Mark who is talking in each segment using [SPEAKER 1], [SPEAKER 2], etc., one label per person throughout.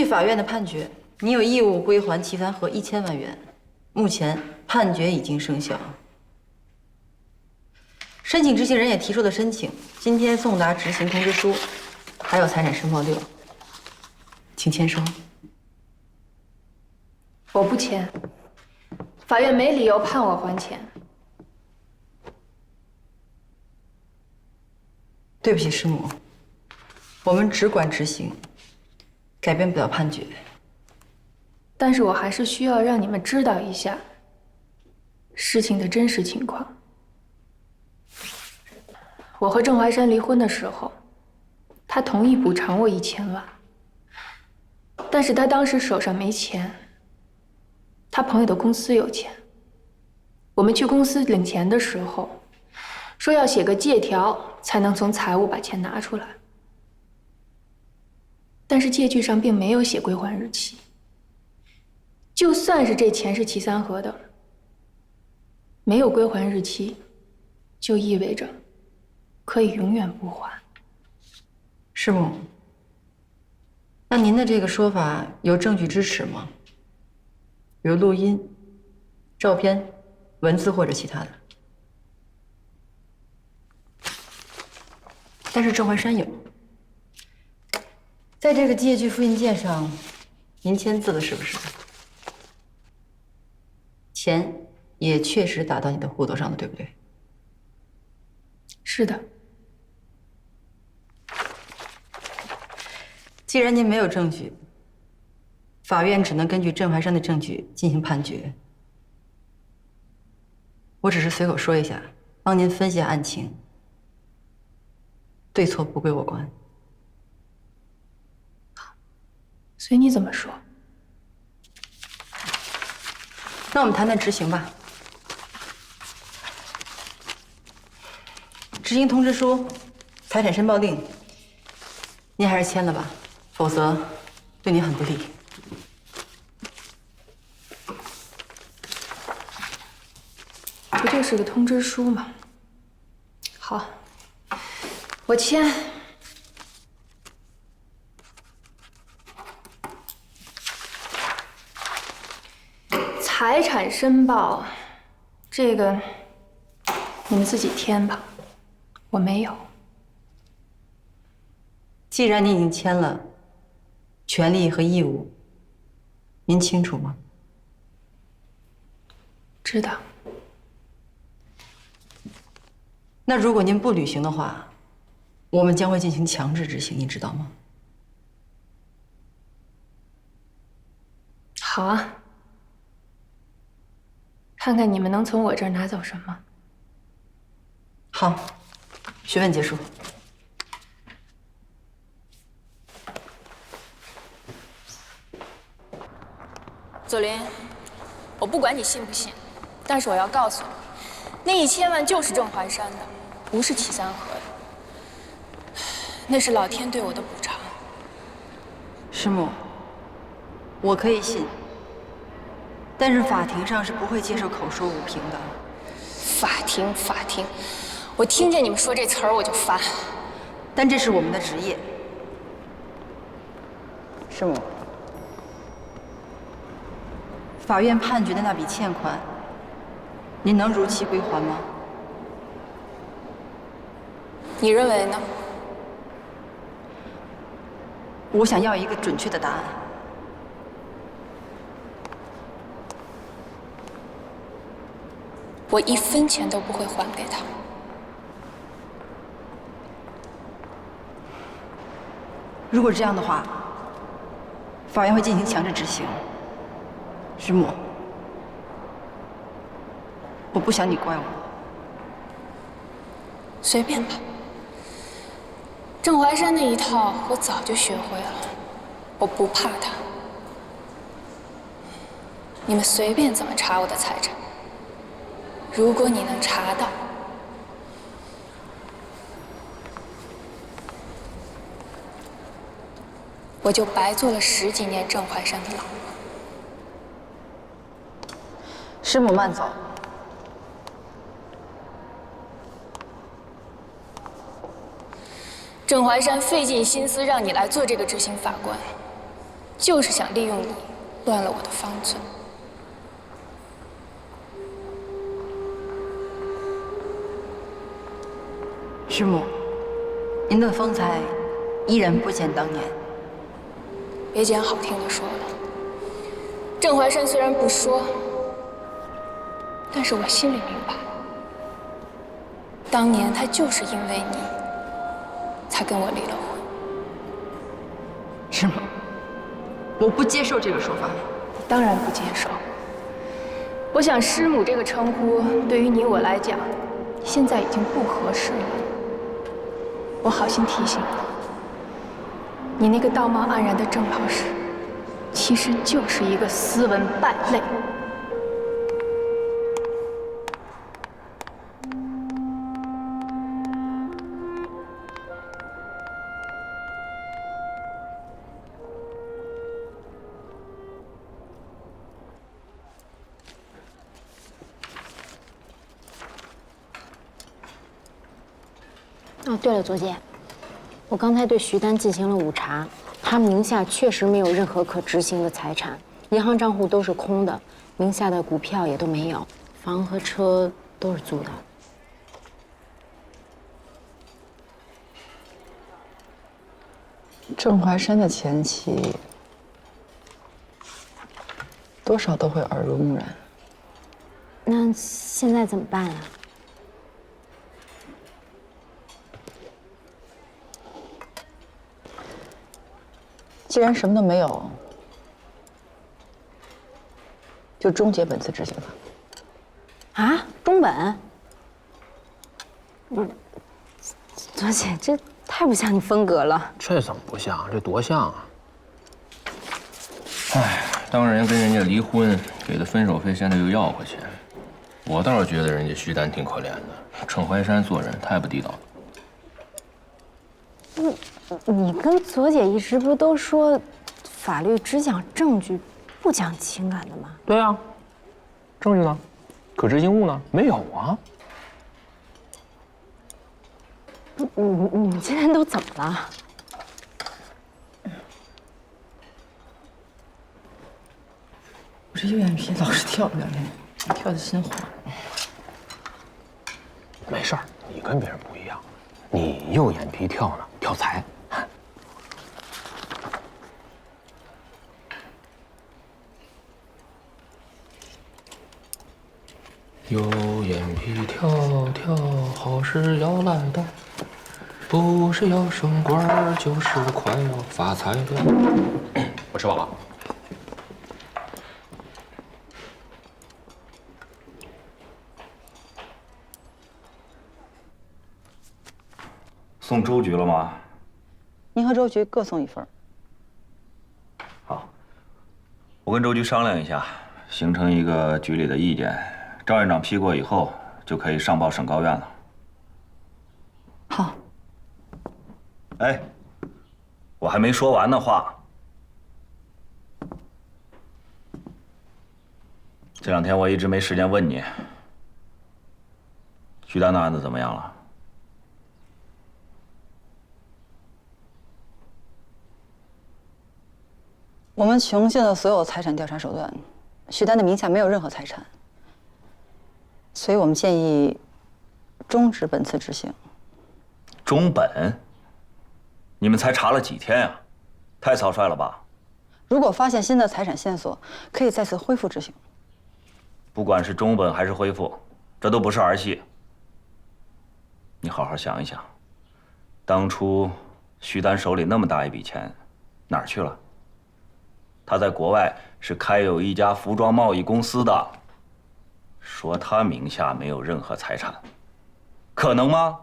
[SPEAKER 1] 据法院的判决，你有义务归还齐凡河1000万元。目前判决已经生效。申请执行人也提出了申请，今天送达执行通知书，还有财产申报六，请签收。
[SPEAKER 2] 我不签，法院没理由判我还钱。
[SPEAKER 1] 对不起，师母，我们只管执行，改变不了判决。
[SPEAKER 2] 但是我还是需要让你们知道一下事情的真实情况。我和郑怀山离婚的时候，他同意补偿我1000万，但是他当时手上没钱，他朋友的公司有钱。我们去公司领钱的时候，说要写个借条才能从财务把钱拿出来，但是借据上并没有写归还日期。就算是这钱是齐三河的，没有归还日期，就意味着可以永远不还。
[SPEAKER 1] 师母，那您的这个说法有证据支持吗？比如录音、照片、文字或者其他的？但是郑怀山有，在这个借据复印件上，您签字了是不是？钱也确实打到你的户头上了，对不对？
[SPEAKER 2] 是的。
[SPEAKER 1] 既然您没有证据，法院只能根据郑怀山的证据进行判决。我只是随口说一下，帮您分析案情，对错不归我管。
[SPEAKER 2] 随你怎么说。
[SPEAKER 1] 那我们谈谈执行吧。执行通知书、财产申报令，您还是签了吧，否则对您很不利。
[SPEAKER 2] 不就是个通知书吗？好，我签。财产申报，这个你们自己填吧，我没有。
[SPEAKER 1] 既然您已经签了，权利和义务，您清楚吗？
[SPEAKER 2] 知道。
[SPEAKER 1] 那如果您不履行的话，我们将会进行强制执行，你知道吗？
[SPEAKER 2] 好啊。看看你们能从我这儿拿走什么。
[SPEAKER 1] 好，询问结束。
[SPEAKER 3] 左琳，我不管你信不信，但是我要告诉你，那1000万就是郑怀山的，不是齐三河的。那是老天对我的补偿。
[SPEAKER 1] 师母，我可以信。但是法庭上是不会接受口说无凭的。
[SPEAKER 3] 法庭，我听见你们说这词儿我就烦。
[SPEAKER 1] 但这是我们的职业。师母，法院判决的那笔欠款，您能如期归还吗？
[SPEAKER 3] 你认为呢？
[SPEAKER 1] 我想要一个准确的答案。
[SPEAKER 3] 我1分钱都不会还给他。
[SPEAKER 1] 如果这样的话，法院会进行强制执行。师母，我不想你怪我。
[SPEAKER 3] 随便吧。郑怀山那一套我早就学会了，我不怕他。你们随便怎么查我的财产。如果你能查到，我就白做了10几年郑怀山的老婆。
[SPEAKER 1] 师母慢走。
[SPEAKER 3] 郑怀山费尽心思让你来做这个执行法官，就是想利用你，乱了我的方寸。
[SPEAKER 1] 师母，您的风采依然不减当年。
[SPEAKER 3] 别讲好听的说了，郑怀山虽然不说，但是我心里明白，当年他就是因为你，才跟我离了婚。
[SPEAKER 1] 师母，我不接受这个说法。
[SPEAKER 2] 当然不接受。我想师母这个称呼对于你我来讲，现在已经不合适了。我好心提醒你，你那个道貌岸然的郑老师，其实就是一个斯文败类。
[SPEAKER 4] 哦，对了，左姐，我刚才对徐丹进行了午查，他名下确实没有任何可执行的财产，银行账户都是空的，名下的股票也都没有，房和车都是租的。
[SPEAKER 1] 郑怀山的前妻，多少都会耳濡目染。
[SPEAKER 4] 那现在怎么办啊？
[SPEAKER 1] 既然什么都没有，就终结本次执行吧。
[SPEAKER 4] 啊，中本？不是，左姐，这太不像你风格了。
[SPEAKER 5] 这怎么不像？这多像啊！哎，当人跟人家离婚，给的分手费，现在又要回去。我倒是觉得人家徐丹挺可怜的，郑怀山做人太不地道了。
[SPEAKER 4] 你跟左姐一直不都说，法律只讲证据，不讲情感的吗？
[SPEAKER 5] 对啊，证据呢？可执行物呢？没有啊。
[SPEAKER 4] 你今天都怎么了？
[SPEAKER 1] 我这右眼皮老是跳不了连，跳的心慌。
[SPEAKER 5] 没事儿，你跟别人不一样，你右眼皮跳呢，跳财。右眼皮跳跳，好事要来到，不是要升官儿，就是快要发财了。我吃饱了。
[SPEAKER 6] 送周局了吗？
[SPEAKER 1] 您和周局各送一份。
[SPEAKER 6] 好，我跟周局商量一下，形成一个局里的意见，赵院长批过以后，就可以上报省高院了。
[SPEAKER 1] 好。
[SPEAKER 6] 哎，我还没说完呢话。这两天我一直没时间问你，徐丹的案子怎么样了？
[SPEAKER 1] 我们启用县的所有财产调查手段，徐丹的名下没有任何财产，所以我们建议终止本次执行。
[SPEAKER 6] 中本？你们才查了几天呀？太草率了吧？
[SPEAKER 1] 如果发现新的财产线索，可以再次恢复执行。
[SPEAKER 6] 不管是中本还是恢复，这都不是儿戏。你好好想一想，当初徐丹手里那么大一笔钱，哪儿去了？他在国外是开有一家服装贸易公司的，说他名下没有任何财产，可能吗？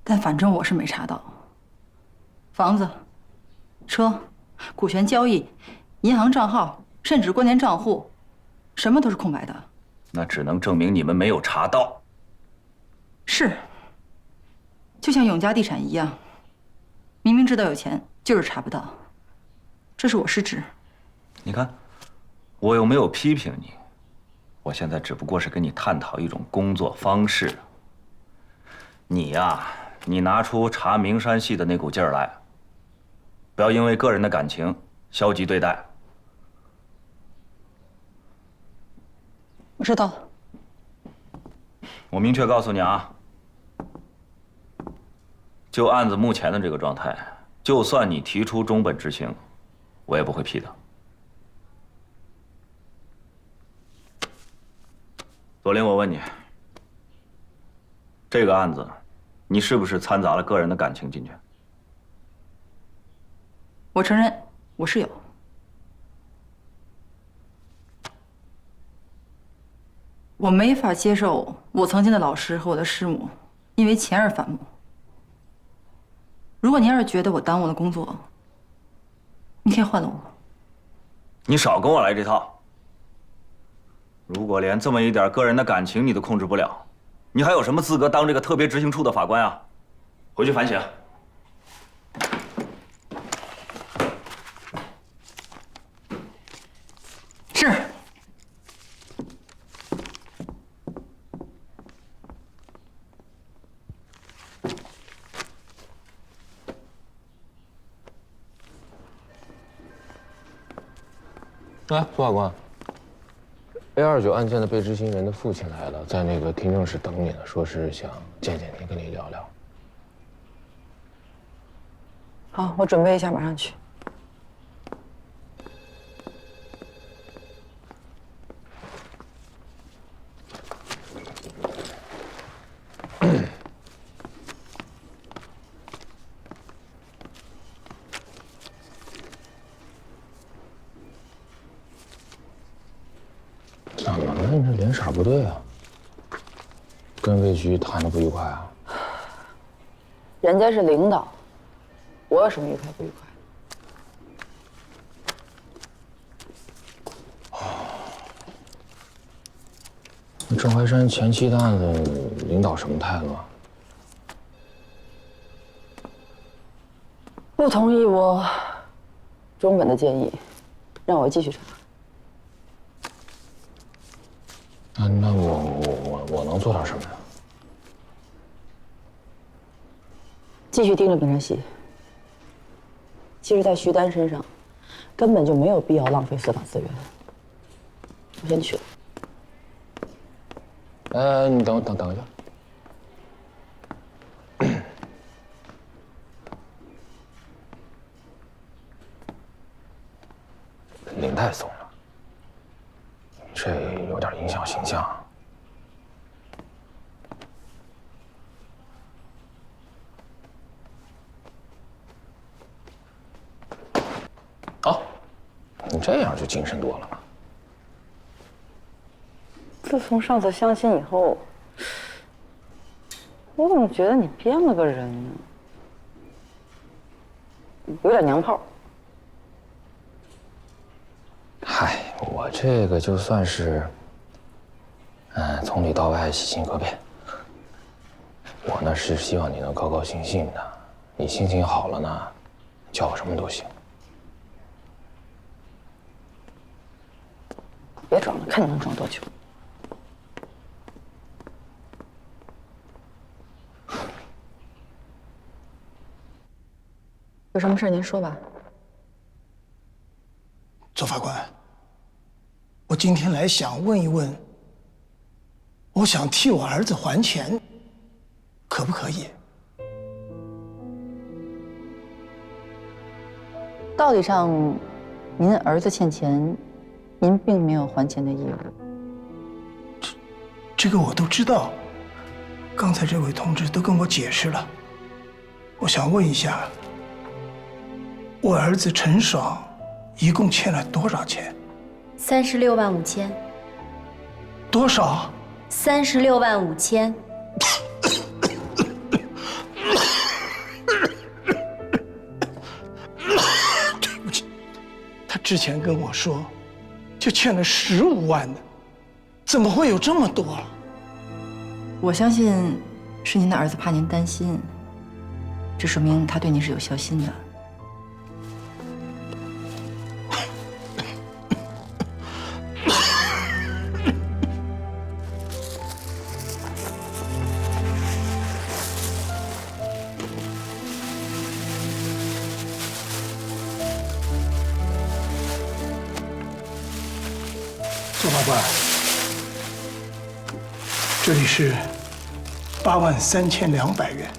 [SPEAKER 1] 但反正我是没查到。房子、车、股权交易、银行账号，甚至关联账户，什么都是空白的。
[SPEAKER 6] 那只能证明你们没有查到。
[SPEAKER 1] 是，就像永嘉地产一样，明明知道有钱，就是查不到。这是我失职。
[SPEAKER 6] 你看，我又没有批评你，我现在只不过是跟你探讨一种工作方式。你呀，你拿出查名山系的那股劲儿来，不要因为个人的感情消极对待。
[SPEAKER 1] 我知道。
[SPEAKER 6] 我明确告诉你啊，就案子目前的这个状态，就算你提出中本执行，我也不会批的。左林，我问你，这个案子，你是不是掺杂了个人的感情进去？
[SPEAKER 1] 我承认我是有。我没法接受我曾经的老师和我的师母因为钱而反目。如果你要是觉得我耽误了工作，你可以换了我。
[SPEAKER 6] 你少跟我来这套。如果连这么一点个人的感情你都控制不了，你还有什么资格当这个特别执行处的法官啊？回去反省。
[SPEAKER 1] 是。
[SPEAKER 5] 哎，苏法官，A29案件的被执行人的父亲来了，在那个听证室等你呢，说是想见见你，跟你聊聊。
[SPEAKER 1] 好，我准备一下，马上去。
[SPEAKER 5] 怎么了？你这脸色不对啊？跟魏局谈的不愉快啊？
[SPEAKER 7] 人家是领导，我有什么愉快不愉快？
[SPEAKER 5] 那郑怀山前妻的案子，领导什么态度啊？
[SPEAKER 7] 不同意我中本的建议，让我继续查。
[SPEAKER 5] 那我能做点什么呀？
[SPEAKER 7] 继续盯着本山西。其实，在徐丹身上，根本就没有必要浪费司法资源。我先去了。
[SPEAKER 5] 你等一下。领带松了，这有点影响形象。好，你这样就精神多了吧？
[SPEAKER 7] 自从上次相亲以后，我怎么觉得你变了个人呢？有点娘炮。
[SPEAKER 5] 嗨，我这个就算是，从里到外洗心革面。我呢是希望你能高高兴兴的，你心情好了呢，叫我什么都行。
[SPEAKER 7] 别装了，看你能装多久。
[SPEAKER 1] 有什么事您说吧。
[SPEAKER 8] 左法官，我今天来想问一问，我想替我儿子还钱，可不可以？
[SPEAKER 1] 道理上，您儿子欠钱，您并没有还钱的义务。
[SPEAKER 8] 这个我都知道，刚才这位同志都跟我解释了。我想问一下，我儿子陈爽一共欠了多少钱
[SPEAKER 9] ？36万5千。
[SPEAKER 8] 多少
[SPEAKER 9] ？36万5千。
[SPEAKER 8] 对不起，他之前跟我说，就欠了15万呢，怎么会有这么多？
[SPEAKER 1] 我相信是您的儿子怕您担心，这说明他对您是有孝心的。
[SPEAKER 8] 左法官，这里是83200元，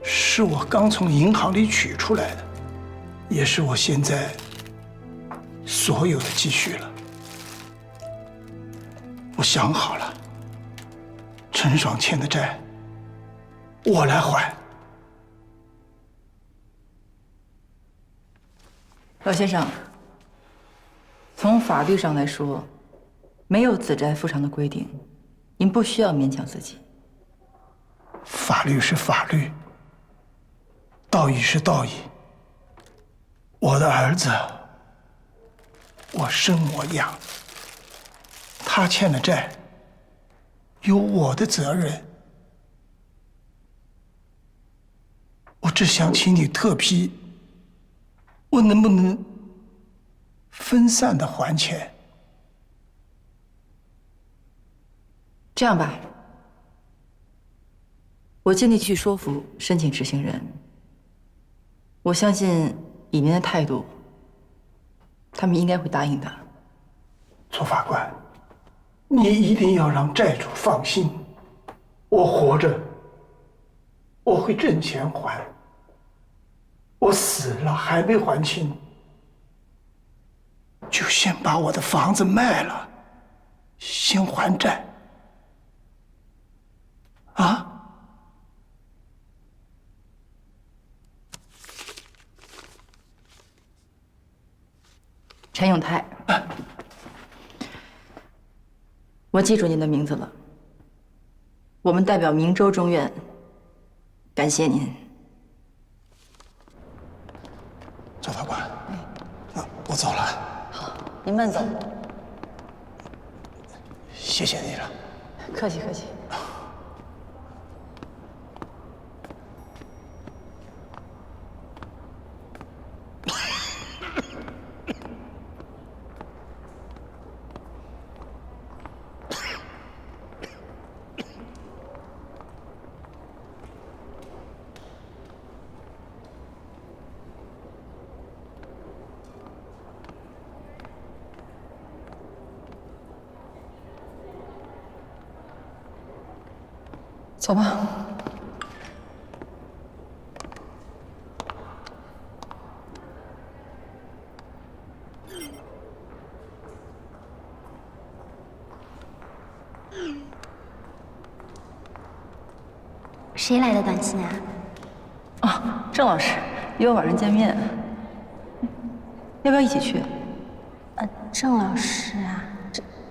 [SPEAKER 8] 是我刚从银行里取出来的，也是我现在所有的积蓄了。我想好了，陈爽欠的债，我来还。
[SPEAKER 1] 老先生，从法律上来说，没有子债父偿的规定，您不需要勉强自己。
[SPEAKER 8] 法律是法律，道义是道义。我的儿子，我生我养，他欠了债，有我的责任。我只想请你特批，我能不能分散的还钱？
[SPEAKER 1] 这样吧，我尽力去说服申请执行人。我相信以您的态度，他们应该会答应的。
[SPEAKER 8] 左法官，你一定要让债主放心，我活着，我会挣钱还。我死了还没还清，就先把我的房子卖了，先还债。啊？
[SPEAKER 1] 陈永泰，我记住您的名字了。我们代表明州中院，感谢您。
[SPEAKER 8] 赵法官，我走了。
[SPEAKER 1] 好，您慢走。
[SPEAKER 8] 谢谢你了。
[SPEAKER 1] 客气客气。走吧。
[SPEAKER 9] 谁来的短信啊？
[SPEAKER 1] 哦，郑老师约我晚上见面，要不要一起去？
[SPEAKER 9] 郑老师啊，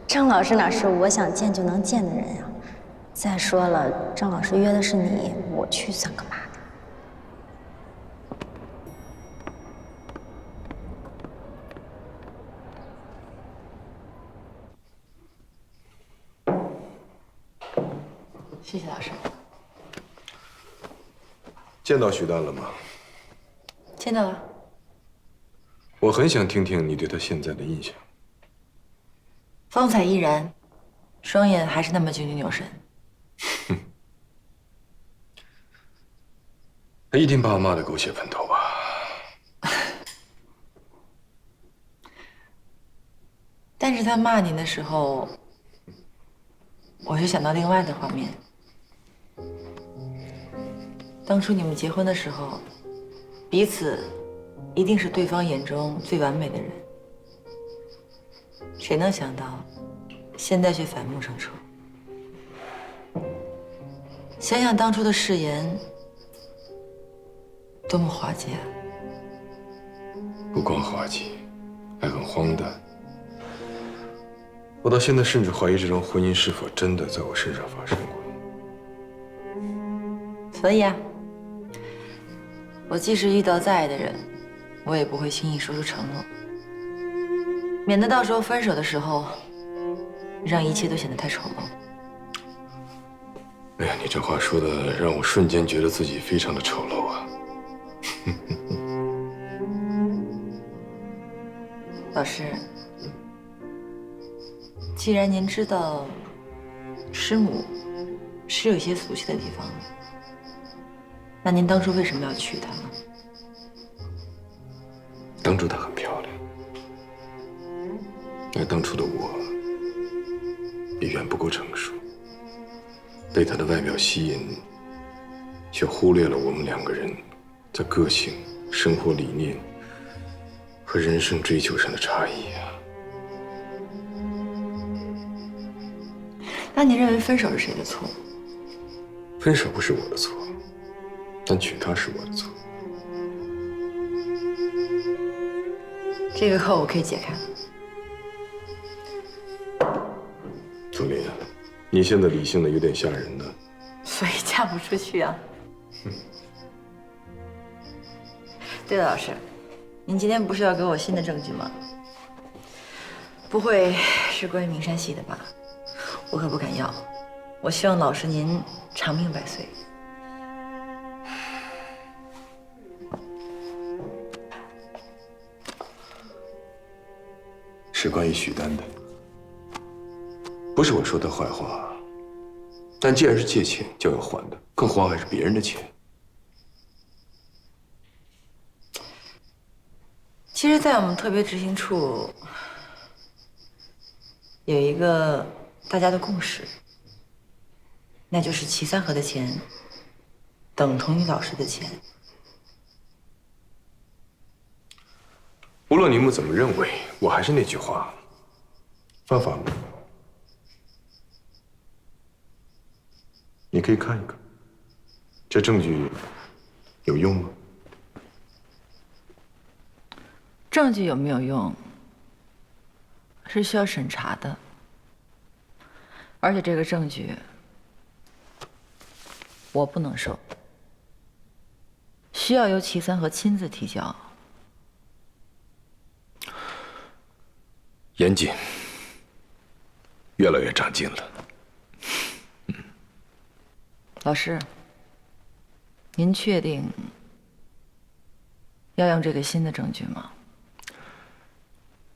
[SPEAKER 9] 郑老师哪是我想见就能见的人呀？再说了，郑老师约的是你，我去算个嘛？
[SPEAKER 1] 谢谢老师。
[SPEAKER 10] 见到徐丹了吗？
[SPEAKER 1] 见到了。
[SPEAKER 10] 我很想听听你对他现在的印象。
[SPEAKER 1] 风采依然，双眼还是那么炯炯有神。
[SPEAKER 10] 他一定把我骂得狗血喷头吧？
[SPEAKER 1] 但是他骂您的时候，我就想到另外的画面。当初你们结婚的时候，彼此一定是对方眼中最完美的人。谁能想到，现在却反目成仇？想想当初的誓言，多么滑稽啊！
[SPEAKER 10] 不光滑稽，还很荒诞。我到现在甚至怀疑这桩婚姻是否真的在我身上发生过。
[SPEAKER 1] 所以啊，我即使遇到再爱的人，我也不会轻易说出承诺，免得到时候分手的时候，让一切都显得太丑陋。
[SPEAKER 10] 哎呀，你这话说的让我瞬间觉得自己非常的丑陋啊！
[SPEAKER 1] 老师，既然您知道师母是有些俗气的地方，那您当初为什么要娶她呢？
[SPEAKER 10] 当初她很漂亮，而当初的我也远不够成熟，被他的外表吸引，却忽略了我们两个人在个性、生活理念和人生追求上的差异啊。
[SPEAKER 1] 那你认为分手是谁的错？
[SPEAKER 10] 分手不是我的错，但娶她是我的错。
[SPEAKER 1] 这个扣我可以解开。
[SPEAKER 10] 左琳，你现在理性的有点吓人呢。
[SPEAKER 1] 所以嫁不出去啊。对了，老师，您今天不是要给我新的证据吗？不会是关于名山系的吧？我可不敢要。我希望老师您长命百岁。
[SPEAKER 10] 是关于许丹的，不是我说他坏话，但既然是借钱就要还的，更何况还是别人的钱。
[SPEAKER 1] 其实，在我们特别执行处有一个大家的共识，那就是齐三河的钱等同于老师的钱。
[SPEAKER 10] 无论你们怎么认为，我还是那句话，犯法吗？你可以看一看，这证据有用吗？
[SPEAKER 1] 证据有没有用，是需要审查的，而且这个证据我不能收，需要由齐三河亲自提交。
[SPEAKER 10] 严谨，越来越长进了。
[SPEAKER 1] 老师，您确定要用这个新的证据吗？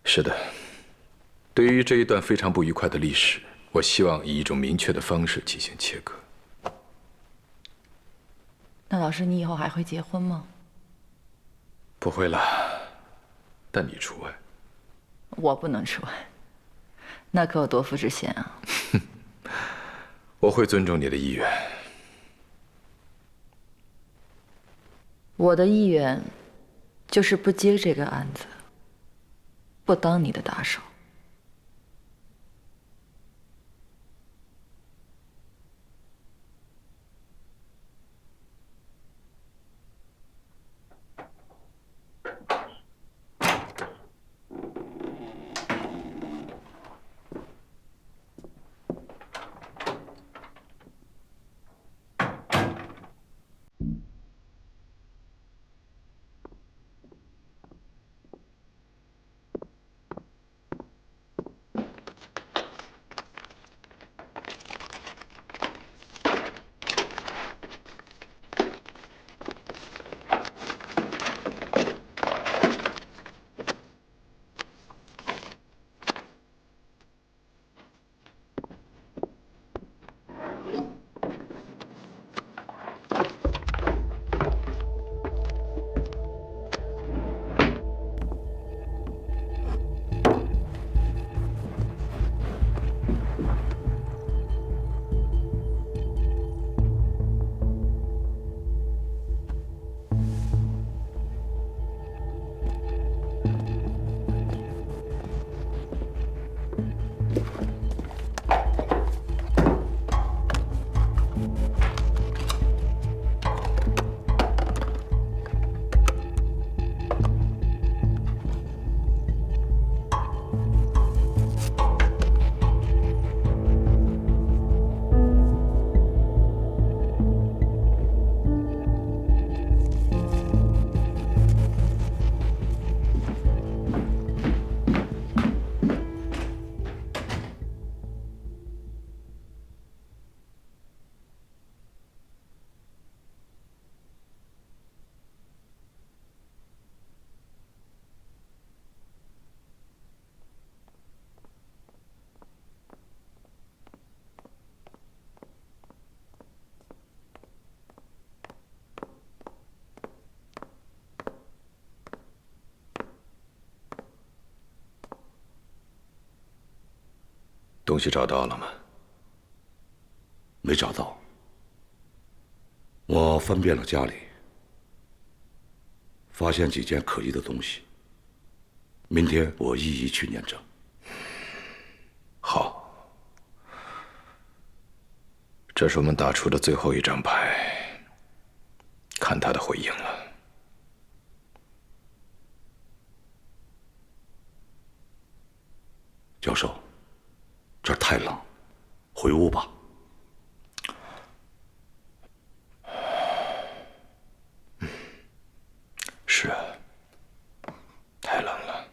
[SPEAKER 10] 是的，对于这一段非常不愉快的历史，我希望以一种明确的方式进行切割。
[SPEAKER 1] 那老师，你以后还会结婚吗？
[SPEAKER 10] 不会啦，但你除外。
[SPEAKER 1] 我不能除外，那可有多负之嫌啊！
[SPEAKER 10] 我会尊重你的意愿。
[SPEAKER 1] 我的意愿就是不接这个案子，不当你的打手。
[SPEAKER 11] 东西找到了吗？
[SPEAKER 12] 没找到。我翻遍了家里，发现几件可疑的东西。明天我一一去验证。
[SPEAKER 10] 好，这是我们打出的最后一张牌，看他的回应了。
[SPEAKER 12] 教授，这儿太冷，回屋吧。
[SPEAKER 10] 是啊，太冷了。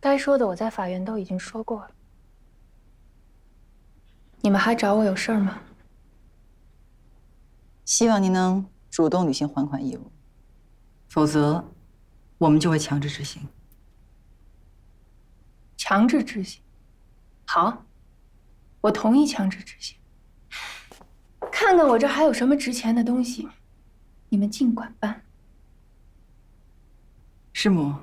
[SPEAKER 2] 该说的我在法院都已经说过了。你们还找我有事儿吗？
[SPEAKER 1] 希望您能主动履行还款义务，否则我们就会强制执行。
[SPEAKER 2] 强制执行，好，我同意强制执行。看看我这还有什么值钱的东西，你们尽管办。
[SPEAKER 1] 师母，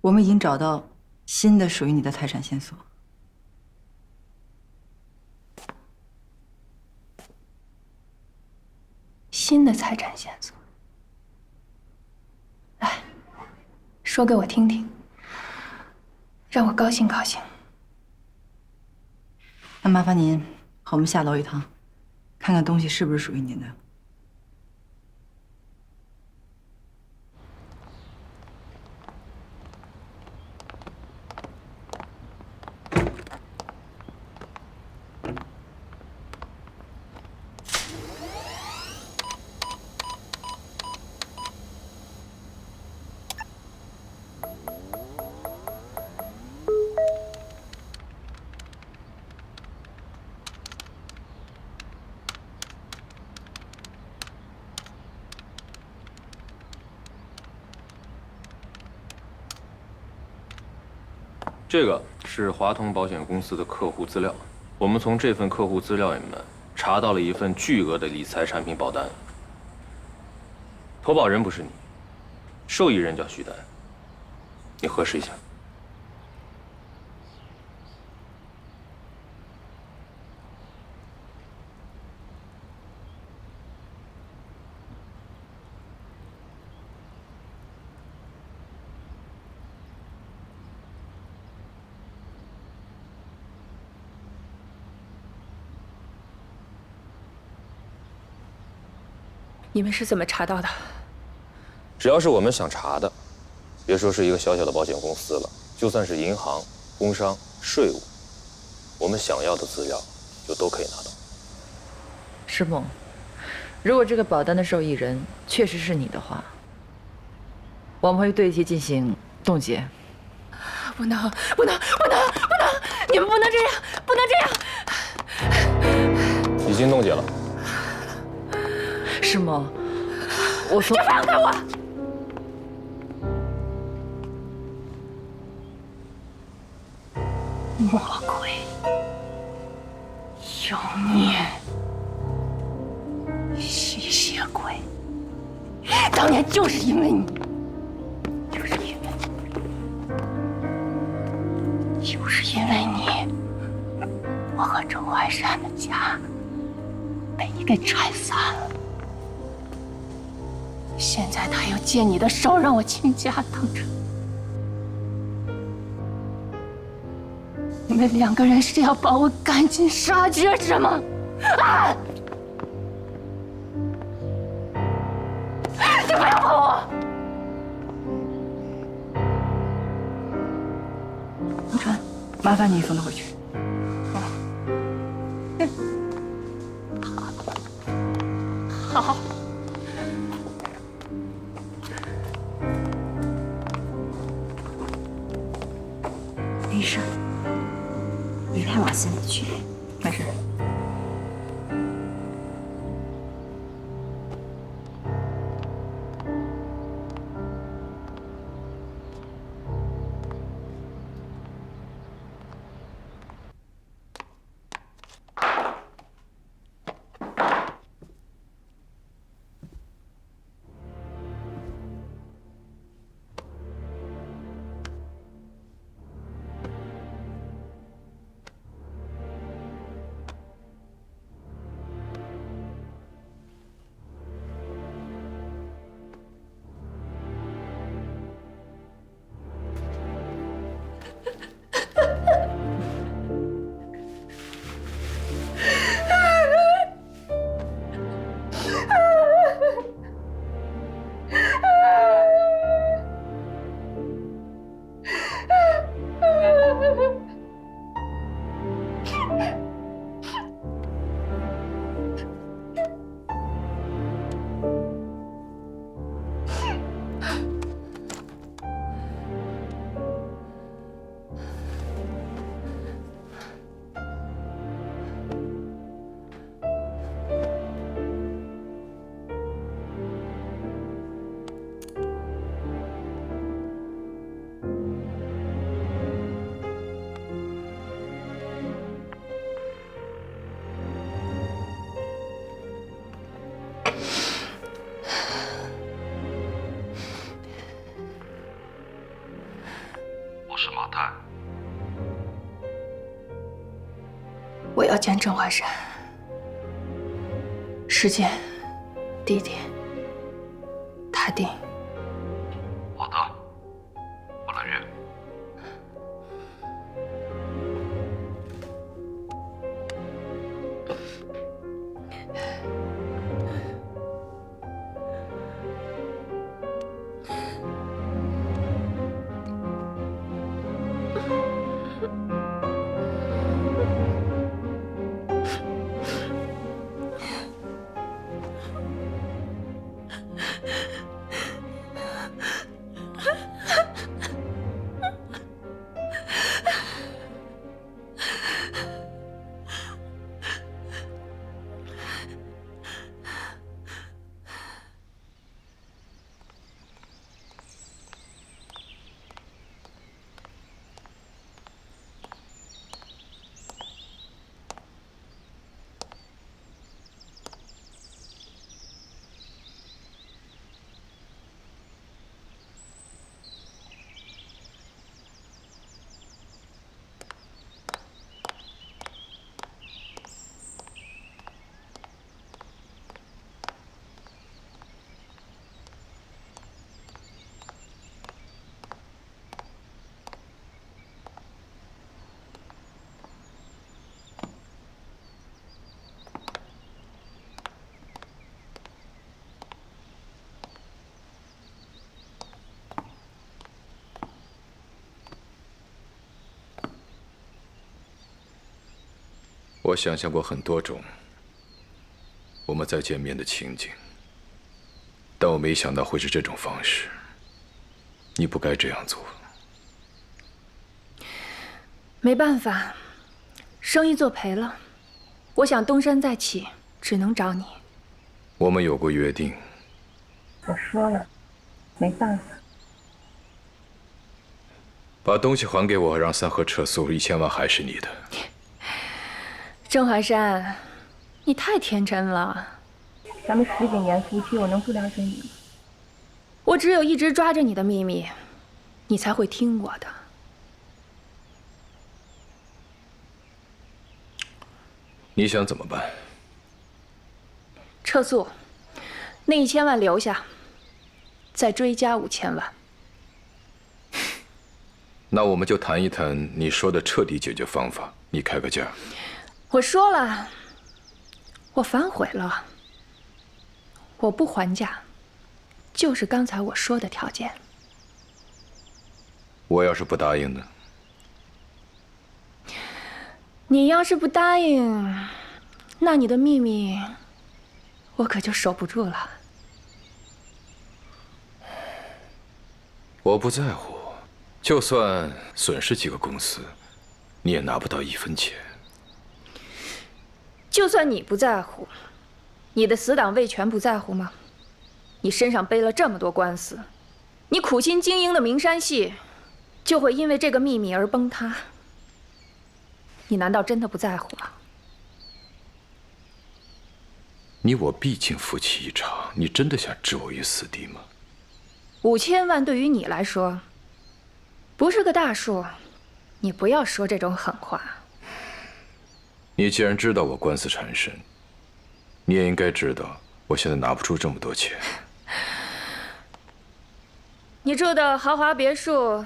[SPEAKER 1] 我们已经找到新的属于你的财产线索。
[SPEAKER 2] 新的财产线索，来，说给我听听，让我高兴高兴。
[SPEAKER 1] 那麻烦您和我们下楼一趟，看看东西是不是属于您的。
[SPEAKER 5] 这个是华通保险公司的客户资料，我们从这份客户资料里面查到了一份巨额的理财产品保单。投保人不是你，受益人叫徐丹，你核实一下。
[SPEAKER 3] 你们是怎么查到的？
[SPEAKER 5] 只要是我们想查的，别说是一个小小的保险公司了，就算是银行、工商、税务，我们想要的资料就都可以拿到。
[SPEAKER 13] 师母，如果这个保单的受益人确实是你的话，我们会对其进行冻结。
[SPEAKER 3] 不能！你们不能这样，不能这样！
[SPEAKER 5] 已经冻结了。
[SPEAKER 13] 师母，我说，
[SPEAKER 3] 你放开我！魔鬼，妖孽，吸血鬼！当年就是因为你，就是因为你，我和郑怀山的家被你给拆散了。现在他又借你的手让我倾家荡产，你们两个人是要把我赶尽杀绝是吗？啊！你不要碰我！
[SPEAKER 1] 陆川，麻烦你送他回去。
[SPEAKER 3] 好。
[SPEAKER 2] 好好。
[SPEAKER 9] 没事，别太往心里去。
[SPEAKER 1] 没事。
[SPEAKER 12] 是马太。
[SPEAKER 2] 我要见郑华山。时间、地点，他定。
[SPEAKER 12] 好的，我来约。
[SPEAKER 10] 我想象过很多种我们再见面的情景，但我没想到会是这种方式。你不该这样做。
[SPEAKER 2] 没办法，生意做赔了，我想东山再起，只能找你。
[SPEAKER 10] 我们有过约定。
[SPEAKER 1] 我说了，没办法。
[SPEAKER 10] 把东西还给我，让三河撤诉，1000万还是你的。
[SPEAKER 2] 郑华山，你太天真了。
[SPEAKER 11] 咱们10几年夫妻，我能不了解你吗？
[SPEAKER 2] 我只有一直抓着你的秘密，你才会听我的。
[SPEAKER 10] 你想怎么办？
[SPEAKER 2] 撤诉，那1000万留下，再追加5000万。
[SPEAKER 10] 那我们就谈一谈你说的彻底解决方法，你开个价。
[SPEAKER 2] 我说了，我反悔了，我不还价，就是刚才我说的条件。
[SPEAKER 10] 我要是不答应呢？
[SPEAKER 2] 你要是不答应，那你的秘密我可就守不住了。
[SPEAKER 10] 我不在乎，就算损失几个公司，你也拿不到1分钱。
[SPEAKER 2] 就算你不在乎，你的死党魏全不在乎吗？你身上背了这么多官司，你苦心经营的名山系，就会因为这个秘密而崩塌。你难道真的不在乎吗？
[SPEAKER 10] 你我毕竟夫妻一场，你真的想置我于死地吗
[SPEAKER 2] ？5000万对于你来说，不是个大数，你不要说这种狠话。
[SPEAKER 10] 你既然知道我官司缠身，你也应该知道我现在拿不出这么多钱。
[SPEAKER 2] 你住的豪华别墅，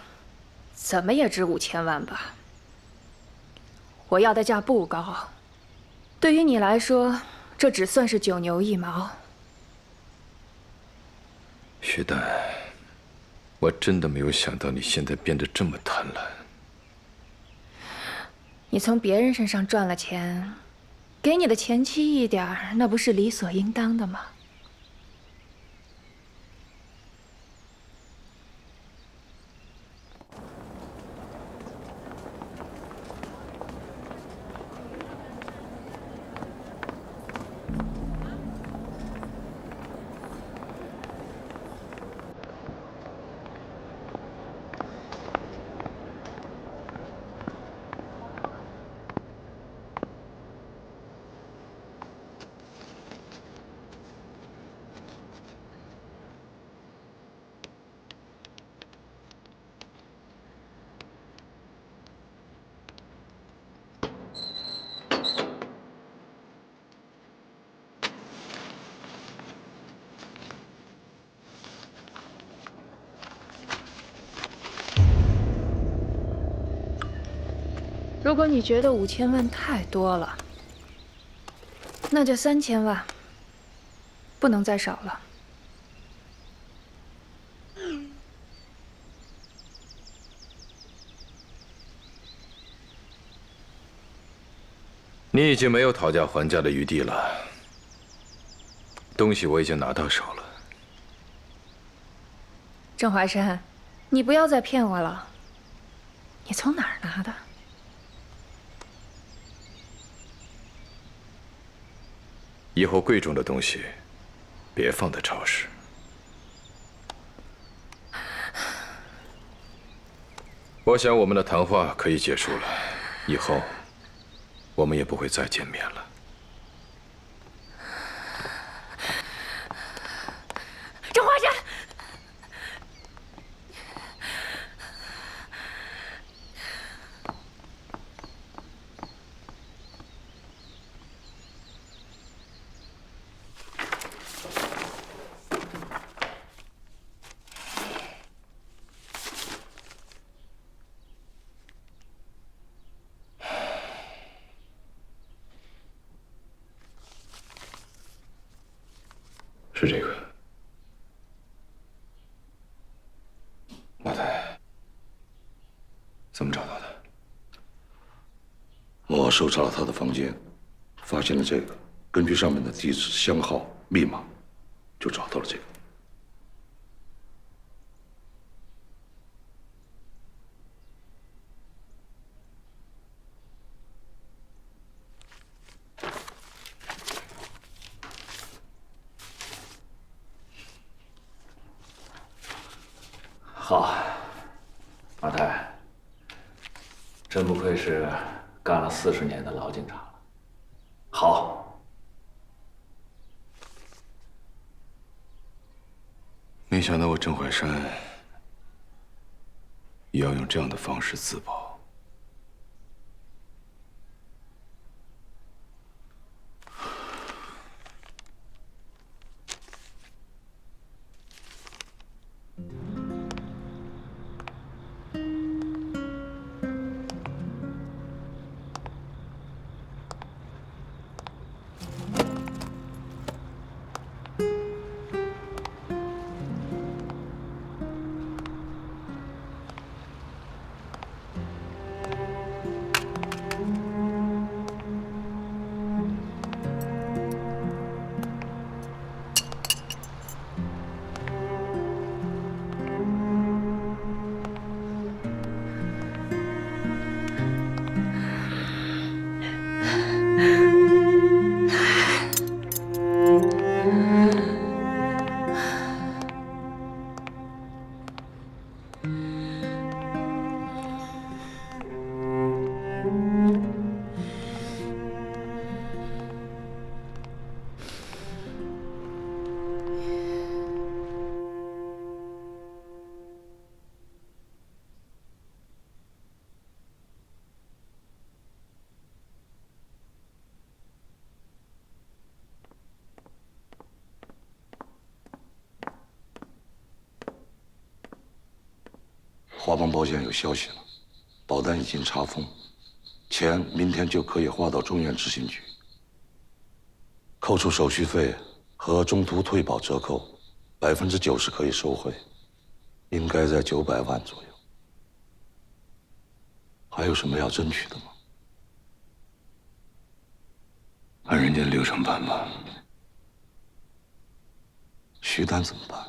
[SPEAKER 2] 怎么也值5000万吧？我要的价不高，对于你来说，这只算是9牛1毛。
[SPEAKER 10] 徐丹，我真的没有想到你现在变得这么贪婪。
[SPEAKER 2] 你从别人身上赚了钱，给你的前妻一点儿，那不是理所应当的吗？如果你觉得5000万太多了，那就3000万，不能再少了。
[SPEAKER 10] 你已经没有讨价还价的余地了，东西我已经拿到手了。
[SPEAKER 2] 郑怀山，你不要再骗我了，你从哪儿拿的？
[SPEAKER 10] 以后贵重的东西，别放在超市。我想我们的谈话可以结束了，以后我们也不会再见面了。
[SPEAKER 2] 郑华山，
[SPEAKER 12] 是这个。老太，怎么找到的？我搜查了他的房间，发现了这个，根据上面的地址、箱号、密码，就找到了这个。
[SPEAKER 6] 好，老太，真不愧是干了40年的老警察了。好，
[SPEAKER 10] 没想到我郑怀山也要用这样的方式自保。
[SPEAKER 12] 华邦保险有消息了，保单已经查封，钱明天就可以划到中原执行局。扣除手续费和中途退保折扣，90%可以收回，应该在900万左右。还有什么要争取的吗？
[SPEAKER 10] 按人家流程办吧。
[SPEAKER 12] 徐丹怎么办？